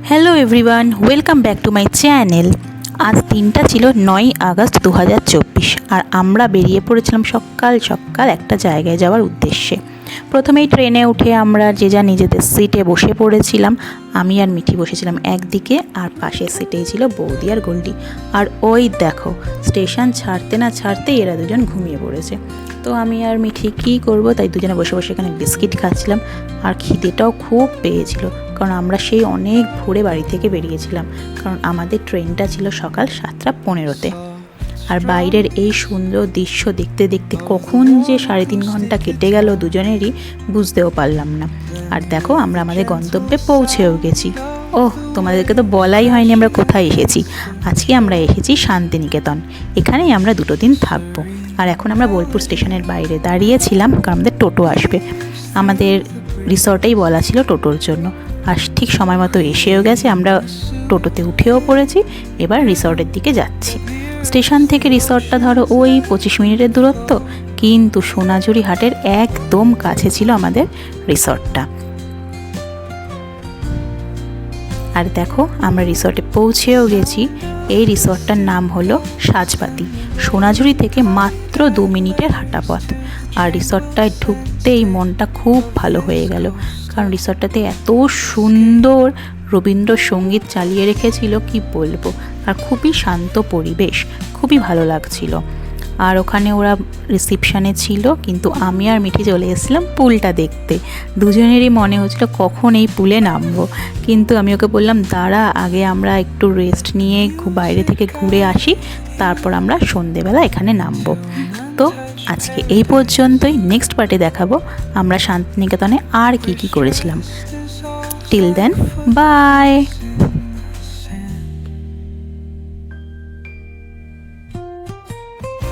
Hello everyone, welcome back to my channel. আজ দিনটা ছিল 9ই আগস্ট 2024 আর আমরা বেরিয়ে পড়েছিলাম সকাল সকাল একটা জায়গায় যাওয়ার উদ্দেশ্যে। প্রথমেই ট্রেনে উঠে আমরা যে যা নিজেদের সিটে বসে পড়েছিলাম। আমি আর মিঠি বসেছিলাম একদিকে, আর পাশের সিটেই ছিল বৌদি আর গোল্ডি। আর ওই দেখো, স্টেশন ছাড়তে না ছাড়তেই এরা দুজন ঘুমিয়ে পড়েছে। তো আমি আর মিঠি কী করবো, তাই দুজনে বসে বসে এখানে বিস্কিট খাচ্ছিলাম। আর খিদেটাও খুব পেয়েছিল, কারণ আমরা সেই অনেক ভোরে বাড়ি থেকে বেরিয়েছিলাম, কারণ আমাদের ট্রেনটা ছিল সকাল 7:15-তে। আর বাইরের এই সুন্দর দৃশ্য দেখতে দেখতে কখন যে 3.5 ঘন্টা কেটে গেল দুজনেরই বুঝতেও পারলাম না। আর দেখো, আমরা আমাদের গন্তব্যে পৌঁছেও গেছি। ওহ, তোমাদেরকে তো বলাই হয়নি আমরা কোথায় এসেছি। আজকে আমরা এসেছি শান্তিনিকেতন। এখানেই আমরা 2 দিন থাকবো। আর এখন আমরা বোলপুর স্টেশনের বাইরে দাঁড়িয়েছিলাম, কারণ আমাদের টোটো আসবে। আমাদের রিসর্টেই বলা ছিল টোটোর জন্য। আর ঠিক সময় মতো এসেও গেছে, আমরা টোটোতে উঠেও পড়েছি। এবার রিসর্টের দিকে যাচ্ছি। স্টেশন থেকে রিসর্টটা ধরো ওই 25 মিনিটের দূরত্ব, কিন্তু সোনাঝুরি হাটের একদম কাছে ছিল আমাদের রিসর্টটা। আর দেখো, আমরা রিসর্টে পৌঁছেও গেছি। এই রিসর্টটার নাম হলো সাজপাতি। সোনাঝুরি থেকে মাত্র 2 মিনিটের হাঁটা পথ। আর রিসর্টটায় ঢুকতেই মনটা খুব ভালো হয়ে গেল, কারণ রিসর্টটাতে এত সুন্দর রবীন্দ্রসঙ্গীত চালিয়ে রেখেছিল, কি বলবো। আর খুবই শান্ত পরিবেশ, খুবই ভালো লাগছিল। আর ওখানে ওরা রিসেপশানে ছিল, কিন্তু আমি আর মিঠি চলে এসেছিলাম পুলটা দেখতে। দুজনেরই মনে হচ্ছিল কখন এই পুলে নামবো, কিন্তু আমি ওকে বললাম দাঁড়া, আগে আমরা একটু রেস্ট নিয়ে বাইরে থেকে ঘুরে আসি, তারপর আমরা সন্ধেবেলা এখানে নামবো। তো আজকে এই পর্যন্তই। নেক্সট পার্টে দেখাবো আমরা শান্তিনিকেতনে আর কি করেছিলাম। Till then, by.